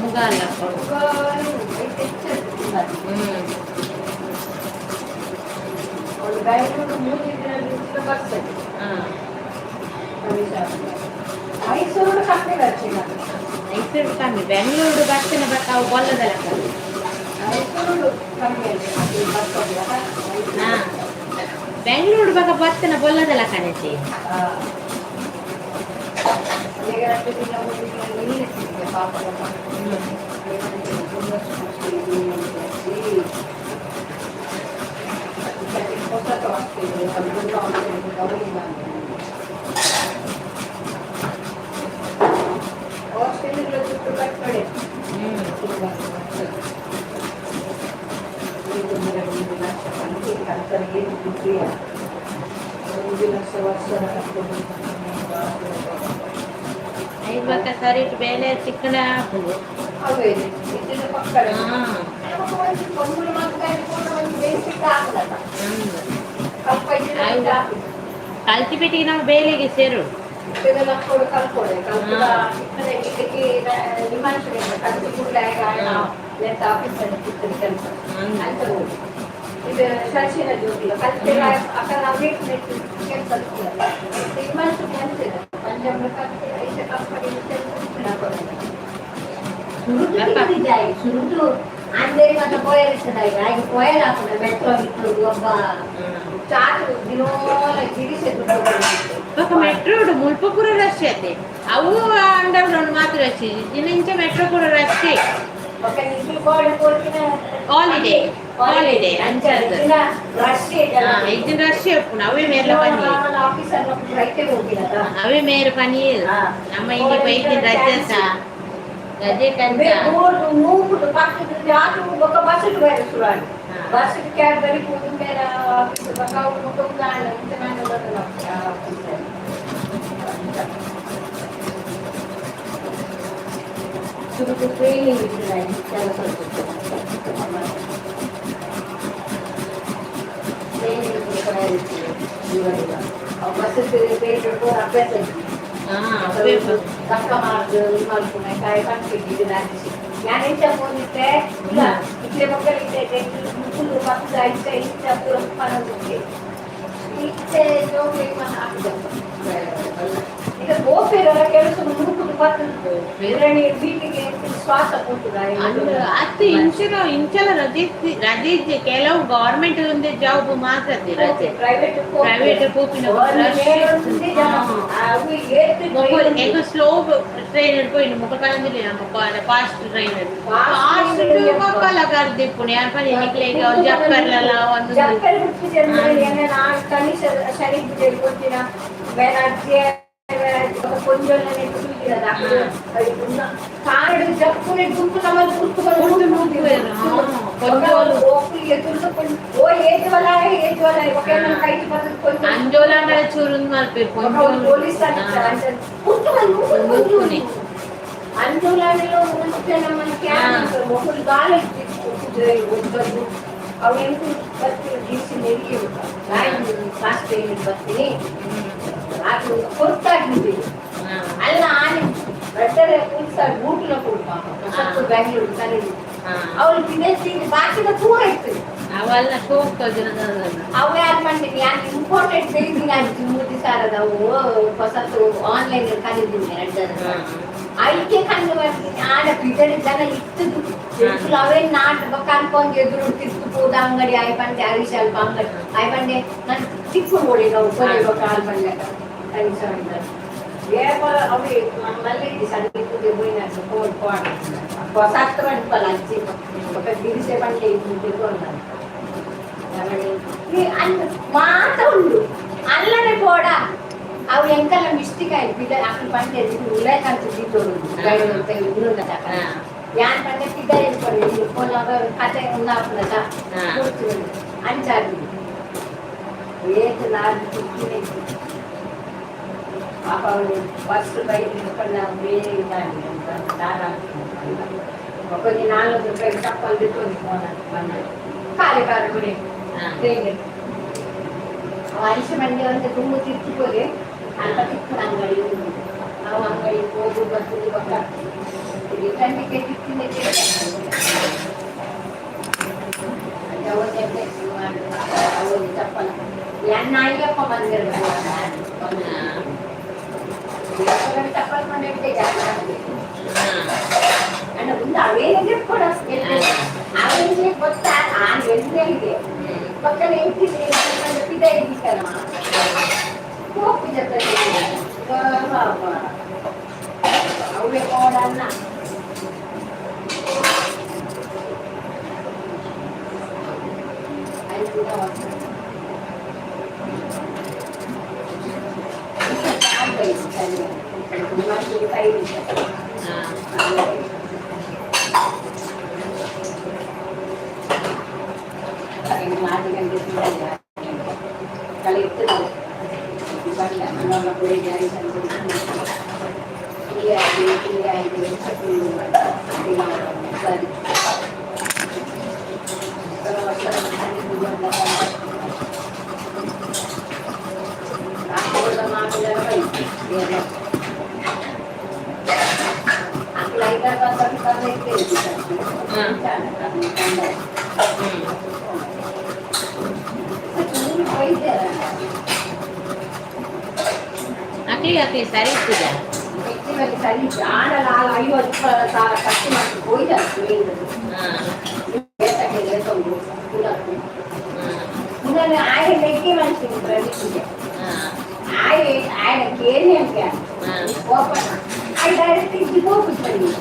ಮುಗಾಲ ಬ್ಯಾಂಗ್ಳೂರು 3 ದಿನದಿಂದ ಬರ್ತದೆ. ಮೈಸೂರು ಕಮ್ಮಿ ಬರ್ತೀನಿ. ಮೈಸೂರು ಕಮ್ಮಿ, ಬೆಂಗಳೂರು ಬರ್ತೇನೆ ಬಟ್ ಅವು ಗೊಲ್ಲದಲ್ಲ. ಮೈಸೂರು ಕಮ್ಮಿ ಅಲ್ಲಿ ಬರ್ತದೆ. ಹಾಂ, ಬೆಂಗಳೂರು ಬಗ್ಗೆ ಬರ್ತೇನೆ ಬೊಲ್ಲದಲ್ಲ ಕಣತಿ. ಇವಾಗ ಸರಿ ಬೇಳೆ ಚಿಕ್ಕಣ ಹಾಕುದು. ಕಲ್ತಿ ಬಿಟ್ಟಿಗೆ ನಾವು ಬೇಳೆಗೆ ಸೇರು ಇದು ಶಶಿನ ಜೋಗಿಲ್ಲ ಕಲ್ತೆ ಅಕ್ಕ ನಾವು ಕೆಲಸ सुरुतु अंधेरी मात्र पोयर इच्छा आगे पोयर आकुंडा मेट्रो इट्टू ಒಬ್ಬ ಚಾರ್ಜ್ ದಿನೋಲ ಗಿರಿಸೆ ದುಡ್ಡು ಮೆಟ್ರೋ ಮುಲ್ಪಪುರ ರಶ್ ಐತೆ ಅವು ಅಂಡರ್ ಗ್ರೌಂಡ್ ಮಾತ್ರ ರಶ್ ಇನ್ನಿಂಚ ಮೆಟ್ರೋ ಕೂಡ ರಶ್ ఒక నింటి కోడి కోడిన ಹಾಲಿಡೇ ಅಂಚರ್ದು ರಶ್ ಇದನ್ನ ರಶ್ ಎಪ್ಪುನ ಅವೇ ಮೇರೆ ಪನಿ ಆಫೀಸರ್ ರೈತೆ ಹೋಗಿಲ್ಲ ಅವೇ ಮೇರೆ ಪನಿ ನಮ್ಮ ಇಲ್ಲಿ ಬೈಕಿನ ರಜೆ ರಜೆ ಕಂತ ಮೂಗುದು ಪಕ್ಕದ ಜಾತು ఒక బస్సు ಬೇರೆ ಸುರಾಡಿ ಬಸ್ ಕ್ಯಾಬ್ ಬರಿ ಕೂತು ಮೇರೆ ಆಫೀಸ್ ಬಕಾವು ಮುಖ ಗಾಣ ಇಂತನ ಬದಲ ಆಫೀಸರ್ ಸುರುತು ಟ್ರೈನಿಂಗ್ ಇಟ್ಟಿದ್ದಾರೆ ಕೆಲಸ ಟ್ರೈನಿಂಗ್ ಇಟ್ಟಿದ್ದಾರೆ ಬಸ್ ಪೇಟ್ ಅಭ್ಯಾಸ ಕಸ್ಟಮರ್ ಮಾಡ್ಕೊಂಡೆ ಕಾಯಿ ಕಟ್ಬಿಟ್ಟಿದ್ದು ನಾನು ಇಂಥ ಹೋಗಿದ್ದೆ ಇಲ್ಲ ಇಲ್ಲೇ ಮಕ್ಕಳಿದ್ದೆ ಮುಕ್ಕುಲು ಮಕ್ಕಳು ಇಷ್ಟ ಇಷ್ಟ ಪೂರ ಪನೋದಕ್ಕೆ ಇಷ್ಟೇ ಜೋಗಿ ಹಾಕಿದೆ ಈಗ ಗೋಪೇರರ ಕೆಲಸ ಮುಕ್ಕುದು ಬರ್ತದೆ ಬೇರಣಿ ಬೀಟಿಗೆ ಶ್ವಾಸ ಕೊಟ್ಟಿದ್ದಾರೆ ಅದು ಇಂಚಲ ರಜೆ ಕೆಲವು ಗವರ್ಮೆಂಟ್ ಒಂದೇ ಜಾಬ್ ಮಾತ್ರ ರಜೆ ಪ್ರೈವೇಟ್ ಕೂಪಿನ ಹೆಂಗ ಸ್ಲೋ ಟ್ರೈನರ್ పోయిన ముఖ కాలంలో ನಮ್ಮ ಫಾಸ್ಟ್ ಟ್ರೈನರ್ ಫಾಸ್ಟ್ ಮಕ್ಕಳ ಕರ್ದಿ ಪುಣೆ ಯಾರ ಪರಿ ನಿಕ್ಲೇಗ ಜಕ್ಕರ್ಲಲ್ಲ ಒಂದು ಜಕ್ಕರ್ ಬಿಟ್ಟಿದೆ ಅಂದ್ರೆ ನಾ ಕನಿಷ್ಠ ಶನಿ ಬಿಟ್ಟೆ ಕೊಡ್ತೀನ ಬೆನರ್ಜಿ ಕೊಂಜೊಲ್ಲನೆ ತುಳಿದಿರದ ಕಾರಡು ಜಕ್ಕುನೆ ದುಂಪು ನಮ್ಮಲ್ಲಿ ಕುರ್ಕುಕೊಂಡು ಕೊಂಜೋಲು ಓಪಿಗೆ ತುಳಿದುಕೊಂಡು ಓ ಏಜುವಲ ಒಕೆನ ಕೈಗೆ ಬಂದು ಕೊಂಜ ಅಂಜೋಲ ಚೂರುಂದು ಮಲ್ಪೆ ಕೊಂಜೋಲು ಪೊಲೀಸ್ ಅಂತ ಕುರ್ಕುನೆ ಅಂಜೋಲಾನೆಲ್ಲ ಮುಂಚೆ ನಮ್ಮಲ್ಲಿ ಕ್ಯಾನ್ ಮೊದಲು ಗಾಳಿ ಇಟ್ಟಿದ್ರೆ ಒಬ್ಬರು ಅವೇನು ಬರ್ತೀವಿ ಡಿಸಿ ನೆರಿಗೆ ಫಾಸ್ಟ್ ಟ್ರೈನ್ ಬರ್ತೀನಿ ಅದು ಕೊಡ್ತಾಗಿದ್ದೀವಿ ಅಲ್ಲ ಆನೆ ಬೆಟ್ಟರೆ ಪುಲ್ಸಾಗಿ ಬೂಟಿನ ಕೊಡ್ಪಾಪ ಸ್ವಲ್ಪ ಬೆಂಗಳೂರು ಕರೀಲಿ ಅವಳು ವಿದೇಶಿ ಬಾಕಿದ ಪೂರ ಇರ್ತದೆ ಅವೆಲ್ಲ ಅವೇ ಯಾರು ಮಾಡ್ತೀನಿ ಯಾಕೆ ಇಂಪಾರ್ಟೆಂಟ್ ಬೇಕಿಂಗ್ ಆಗಿತ್ತು 3 ದಿವಸ ಅವು ಹೊಸತು ಆನ್ಲೈನ್ ಕಲಿದ್ದೀನಿ 2 ಅದಕ್ಕೆ ಕಂಡು ಬರ್ತೀನಿ ಆಡ ಬಿಡಲಿ ಜನ ಇತ್ತು ಅವೇ ನಾಟ್ ಕನ್ಕೊಂಡು ಎದುರು ತಿರ್ಸ್ಕೋದ ಅಂಗಡಿ ಆಯ್ ಬಂದೆ ಹರೀಶ್ ಅಲ್ಪ ಅಂಗಡಿ ಆಯ್ ಬಂದೆ ನಾನು ಚಿಕ್ಕ ಓಡಿ ನಾವು ಕೊನೆಗೆ ಕಾಲ್ ಬಂದೆ ಹರೀಶ್ ಅವೇ ನಮ್ಮಲ್ಲಿ ಸಂಗೀತಕ್ಕೆ ಹೋಗಿ ನಾನು ಫೋನ್ ಕೊಡ ಹೊಸ ಬಂದ್ಪಲ್ಲ ಅಜ್ಜಿ ఒక గిరిసే పంటే తిరుగున్నాను మాట ఉండు అల్లనే పోడా అవి ఎంకల మిస్టేక్ అయి బిడ్డ అక్కడ పంటే ఉల్లే కంటే తిట్టోడు ఇల్లుందట యాన్ పంటే తిడ్డ వెళ్ళిపోయి పొలాగా కథ ఉన్నప్పుడట అంచారు ఏది నాది తిట్టినే పాప ఫస్ట్ బయట వేరే దారా ఒక దినాల్లో తప్పలు తిట్టుకొని ఖాళీ కారు ಮನುಷ್ಯ ಮಂಡಿ ಅಂತ ತುಂಬ ತಿರ್ಚಿಕೊಳ್ಳಿ ಅಂತ ತಿಕ್ಕು ಅಂಗಡಿ ನಾವು ಅಂಗಡಿ ಹೋಗು ಬರ್ತದೆ ರಿಟರ್ನ್ ಟಿಕೆಟ್ ಇಟ್ಟಿದ್ದೆ ಚಪ್ಪಲ ನಾಯಿಗಪ್ಪ ಬಂದಿರಬೇಕು ಚಪ್ಪಲ್ ಮಾಡಿಟ್ಟೆ ಅಣ್ಣ ಮುಂದೆ ಅವೇನಿಗೆ ಕೂಡ ಅವನಿಗೆ ಗೊತ್ತಾ ನಾನು ಎಲ್ಲಿದೆ ಪಕ್ಕದ ಹೇಳ್ತಿದ್ದೆ ಪಿದ ಇದ್ದಿತ್ತಲ್ಲ ಹೋಗ್ತಿದ್ದ ಅವೇ ಕೋಡನ್ನ ಅಕ್ಲಿ ಸರಿ ಇಟ್ಟಿದೆ ಸರಿ ಆಡಲ್ಲ 50,000 ಖರ್ಚು ಮಾಡಿ ಹೋಯ್ತು ಆಯ ಲೆಕ್ಕೆ ಮಾಡ್ತೀನಿ ಪ್ರದೀಪಿಗೆ ಆಯ ಕೇಳಿ ಅಂತ ಓಪನ್ ಆಯ್ ಡೈರೆಕ್ಟ್ ಇದ್ದು ಹೋಗ್ಬಿಟ್ಟು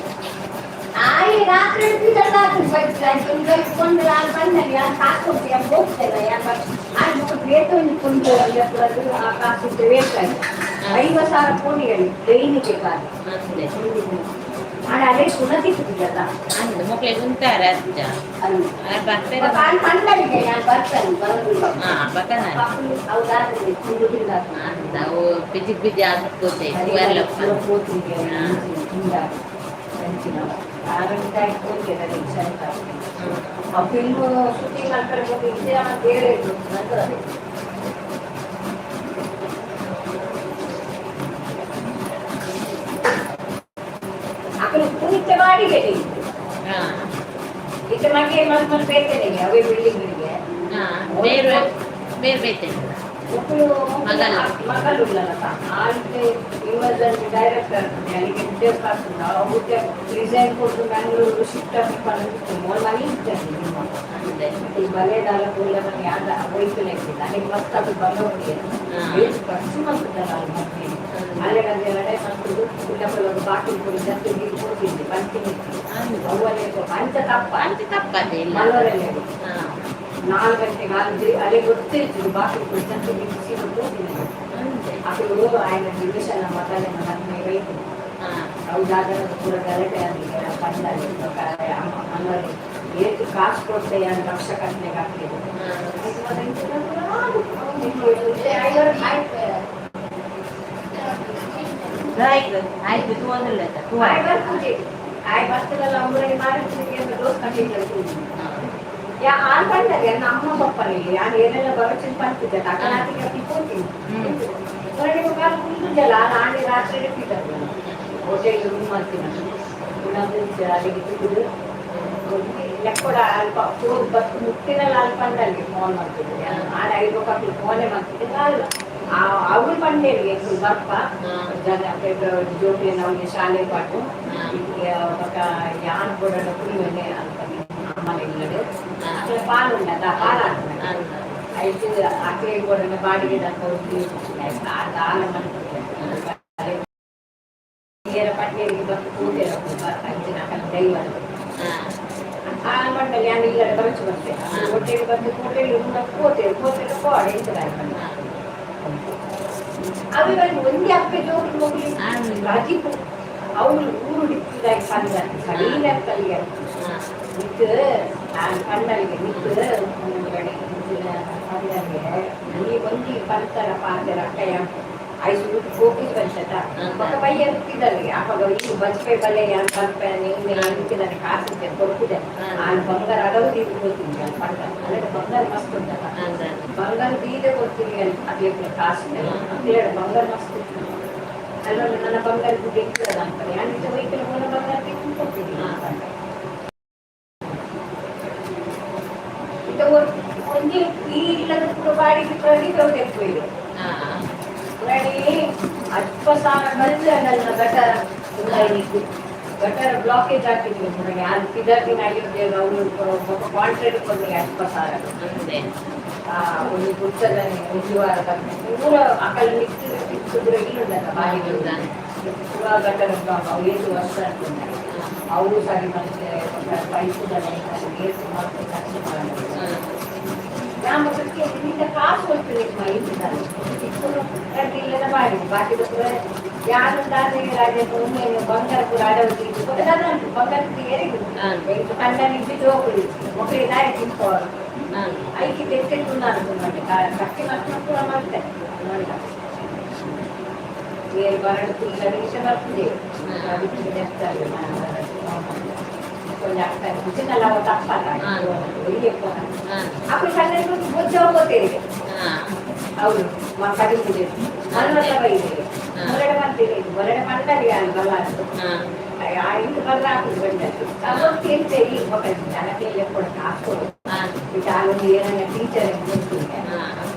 ಆಯ್ ರಾತ್ರಿ ಕೊಂಡು ಬಂದಲ್ಲಿ ಯಾರು ಕಾಸು ಕೊಡ್ತೀಯ ಹೋಗ್ತೇನೆ ಯಾಕೆ ಅದು ರೇಟು ಕೊಂಡು ಆ ಕಾಸು ವೇಸ್ಟ್ ಆಯ್ತು 50,000 ಕೋಟಿಗಳು ಟ್ರೈನಿಗೆ ಕಾದು ಅದೇ ಸುನತಿ ಕುಟ್ಟಿದ್ದಲ್ಲ ಮಕ್ಕಳಿಗೆ ಉಂಟಾರ ಪಂಡಳಿಗೆ ನಾನು ಬರ್ತೇನೆ ಬರೋದಿಲ್ಲ ಹೌದಾದ್ರೆ ಕುಂದುದಿಲ್ಲ ನಾವು ಬಿಜಿ ಬಿಜಿ ಆಗ್ತದೆ ಆ ಫಿಲ್ಮ್ ಶೂಟಿಂಗ್ ಮಾಡ್ಕೊಂಡು ಇದ್ದೆ ಅಂತ ಹೇಳಿದ್ರು ಕುಣಿತ ಮಾಡಿದೆ ಇದು ಮನೆ ಮಕ್ಕಳು ಬೇಕೇನೆ ಅವೇ ಬಿಲ್ಡಿಂಗ್ಗಳಿಗೆ ಬೇರೆ ಬೇರೆ ಬೇಕೇನೆ ಮಗಳು ಇವತ್ತು ಡೈರೆಕ್ಟರ್ ನನಗೆ ಉದ್ಯೋಗ ಆಗ್ತದೆ ಅವ್ರಿಗೆ ರಿಸೈನ್ ಕೊಟ್ಟು ಬೆಂಗಳೂರು ಶಿಫ್ಟ್ ಆಗ್ಬೇಕು ಮನೆ ಇರ್ತದೆ ಈ ಬಲೆದಾಲ ಕೂಲ ಮನೆ ಆದ ಹೋಯ್ತಲೇ ನನಗೆ ಮಸ್ತ್ ಅದು ಬಂದವರಿಗೆ ಖರ್ಚು ಮಾಡ್ತಿದ್ದಲ್ಲ ಅಲ್ಲಿ ಮತ್ತೆ ಅಲ್ಲೇ ಎರಡೇ ಮಾಡ್ತಿದ್ದು ಕುಟುಂಬ ಬಾಕಿ ಕೊಡಿ ಜೊತೆ ನೀರು ಕೊಡ್ತಿದ್ದೆ ಬಂತೀನಿ ಅವಲ್ಲೇ ಅಂಚ ತಪ್ಪ ಮಲ್ಲವರಲ್ಲೇ 4 ಗಂಟೆಗೆ ಆದ್ರೆ ಅಲ್ಲೇ ಗೊತ್ತಿರ್ತೀವಿ ಬಾಕಿ ಕೊಡಿ ಜೊತೆ ನೀರು ಸೀರೆ ಕೊಡ್ತೀನಿ ಅప్పుడు ఆయన నిమిషాల మతాల మనమే వైపు అవుదాగన పూర గలటే అని పండాలి ఒక అన్నది ఏది కాస్ట్ కొట్టే అని రక్ష కట్నే కాట్లేదు ಆಯ್ತು ತೋಂದಿಲ್ಲ ಆಯ್ ಬರ್ತದಲ್ಲ ಅವ್ರಿಗೆ ಮಾಡಿದ್ರೆ ದೋಸ್ ಕಟ್ಟಿದ್ರು ಯಾ ಆನ್ ಪಂಡಲ್ಲಿ ನಮ್ಮ ಪಪ್ಪನಲ್ಲಿ ನಾನು ಏನೆಲ್ಲ ಬರೋಚಿನ ಪಂತಿದ್ದೆ ತಕನಾತಿಗೆ ತಿಕ್ಕೋತೀನಿ ಹೊರಗೆ ಕಾಲು ಕುಂದಿದ್ದಲ್ಲ ನಾನು ರಾತ್ರಿ ರಿಪೀಟರ್ ಹೋಟೆಲ್ ರೂಮ್ ಮಾಡ್ತೀನಿ ಅಲ್ಲಿಗೆ ತಿಂದು ಲೆಕ್ಕೊಡ ಅಲ್ಪ ಬಸ್ ಮುಟ್ಟಿನಲ್ಲ ಅಲ್ಲಿ ಪಂಡಲ್ಲಿ ಫೋನ್ ಮಾಡ್ತಿದ್ದೆ ಆಡ 5 ಮಕ್ಕಳು ಫೋನೇ ಮಾಡ್ತಿದ್ದೆ ಅಲ್ಲ ಅವ್ರು ಪಂಡೇರಿಗೆ ಬರ್ಪ ಜನ ಜೋಟಿ ನಮಗೆ ಶಾಲೆ ಪಾಟು ఒక యాన కూడా పులివెనే అమ్మ ఇల్లడు అక్కడ పాలు ఉండదు ఆ పాలు ఆడుతున్నాడు అయితే అక్కడే కూడా బాడిಗೆ దాకా పట్టేరికి బస్సు కూతే అక్కడ దైవం ఆ మంటలు యాన ఇల్లడ బరచు బర్తే ಹೋಟೆಲ್ ಬಂದು ಹೋಟೆಲ್ ಹೋತೆ ಕೋಡೆ ಅవి ಒಂದೇ ಅಪ್ಪೆ ಜೋಡಿ ಹೋಗ್ಲಿ ರಾಜೀವ್ ಅವರು ಊರು ಹಿಡಿದಾಗಿ ಪಂದಾಗಿ ಸಡೀನ ಕಲಿಯಾಗ ನಿಂತು ನಾನು ಪಂಡಲಿಗೆ ನಿಂತು ಈ ಒಂದಿ ಪಂತರ ಪಾಂತರ ಅಕ್ಕಯ್ಯ 5 ರೂಪಾಯಿ ಕೋಪಿ ಬಂತದ ఒక పయ్య ఇద్దరు అక్కడ ఈ బస్పై బలే యాన్ పంపాని నేను ఇంటికి కాసు కొడుకుదే ఆయన బంగారు అడవు తీరిపోతుంది అని పంట అలాగే బంగారు మస్తు ఉంటుంది బంగారు తీరే కొడుతుంది అని అట్లా కాసు అట్లా బంగారు మస్తు allora ನನ್ನ ಬಂಗಾರಕ್ಕೆ ಬೇಕು ಅಂತಾರೆ ಅಲ್ಲಿ ವೆಹಿಕಲ್ ಹೋದ ಬಂಗಾರಕ್ಕೆ ಕೊಡ್ತೀನಿ ಇದು ಒಂದು ಈ ಇಲ್ಲದ ಕೂಡ ಬಾಡಿಗೆ ಪ್ರತಿರೋಧ ಇರ್ಬೋದು ನೋಡಿ 20,000 ಬಂದ್ರೆ ನನ್ನ ಗಟರ ಬ್ಲಾಕೇಜ್ ಹಾಕಿದ್ವಿ ನನಗೆ ಅಲ್ಲಿ ಪಿದರ್ದಿನ ಆಗಿರ್ಬೇಕು ಅವರು ಕಾಂಟ್ರಾಕ್ಟ್ ಕೊಡ್ಲಿಕ್ಕೆ 20,000 ಒಂದು ಪುಸ್ತಕ ಉದ್ಯೋಗ ಪೂರ ಅಕಲ್ ನಿಟ್ಟಿದ್ರೆ ಇಲ್ಲದಲ್ಲ ಬಾಡಿಗೆ ಗಟರ ಬ್ಲಾಕ್ ಅವು 7 ವರ್ಷ ಅಂತಿದ್ದಾರೆ ಅವರು ಸರಿ ಮತ್ತೆ ಪೈಸದಲ್ಲಿ ಏಸು ಮತ್ತೆ ಖರ್ಚು ಮಾಡೋದು ನಮ್ಮ ಬಗ್ಗೆ ನಿಂದ ಕಾಸು ಕೊಡ್ತೀವಿ ಇಲ್ಲದ ಬಾಡಿಗೆ ಬಾಕಿದ ಕೂಡ ಯಾರಂತಾದ್ರೆ ರಾಜ್ಯಕ್ಕೆ ಒಮ್ಮೆ ಬಂಗಾರ ಕೂಡ ಆಡೋದು ಬಂಗಾರಕ್ಕೆ ಏರಿದ್ರು ಕಂಡನಿ ಬಿದ್ದು ಹೋಗುದು ಮಕ್ಕಳಿಗೆ ದಾರಿ ತಿನ್ಕೋರು ಐಕಿ ತೆಗೆದುಕೊಂಡು ಮಾಡಿ ಕಟ್ಟಿ ಮಕ್ಕಳು ಕೂಡ ಮಾಡ್ತಾರೆ ನೋಡಿ ಬೇರೆ ಬರಡು ಗಣೇಶ ಬರ್ತದೆ కొంచెం చిన్న తప్ప అప్పుడు కన్నా ఉద్యోగపోతే అవును మా కడిగి మనవల్ల పోయింది మొరడం అంటారు కానీ బల్లాడు ఇంటి వల్ల అప్పుడు పెట్టారు కాబట్టి ఏం తెలియ ఒక తనకి ఎప్పుడు కాసుకోడు చాలా ఏదైనా టీచర్ గుర్తుంటే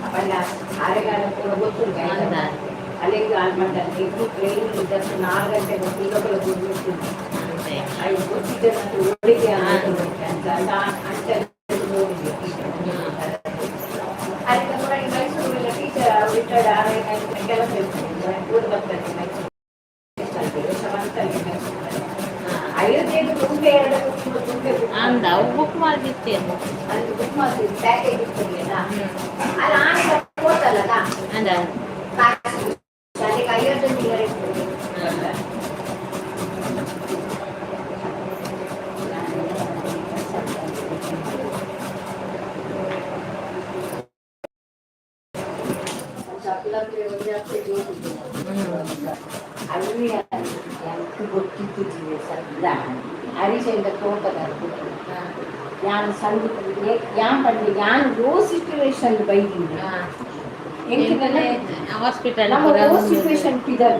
అప్పుడు ఆరగానే కూడా గుర్తుంటాయి అలాగే అనమాట ఎప్పుడు ట్రైనింగ్ ఇద్దరు 4 గంటల పిల్లలు గుర్తుంటుంది అది గుర్తించినట్టు ఓడికి అంటే అది కూడా ఈ మైసూరు టీచర్ రిటైర్డ్ 6 గంటల ఊరు బರ್ತದೆ ಅಯೋಧ್ಯೆಗೆ ತುಂಬೆ 2 ತುಂಬೆ ಅಂದ ಬುಕ್ ಮಾಡಿರ್ತೇನೆ ಅದು ಬುಕ್ ಮಾಡಿ ಪ್ಯಾಕೇಜ್ ಇರ್ತದಲ್ಲ ಅಲ್ಲಿ ಆನೆ ಹೋತಲ್ಲ ಅಂದ ಅದಕ್ಕೆ ಅಯೋಧ್ಯೆ ಅಲ್ಲಿ ಗೊತ್ತಿತ್ತು ಸದ್ದ ಅರಿಶಿಂದ ತೋಟಗಾರ ಯಾನ್ ಸಂದು ಯಾನ್ ಪಂಡಿ ಯಾನ್ ರೋ ಸಿಚುವೇಶನ್ ಬೈದಿನಿ ಎಂಕದನೆ ಹಾಸ್ಪಿಟಲ್ ರೋ ಸಿಚುವೇಶನ್ ಪಿದರ್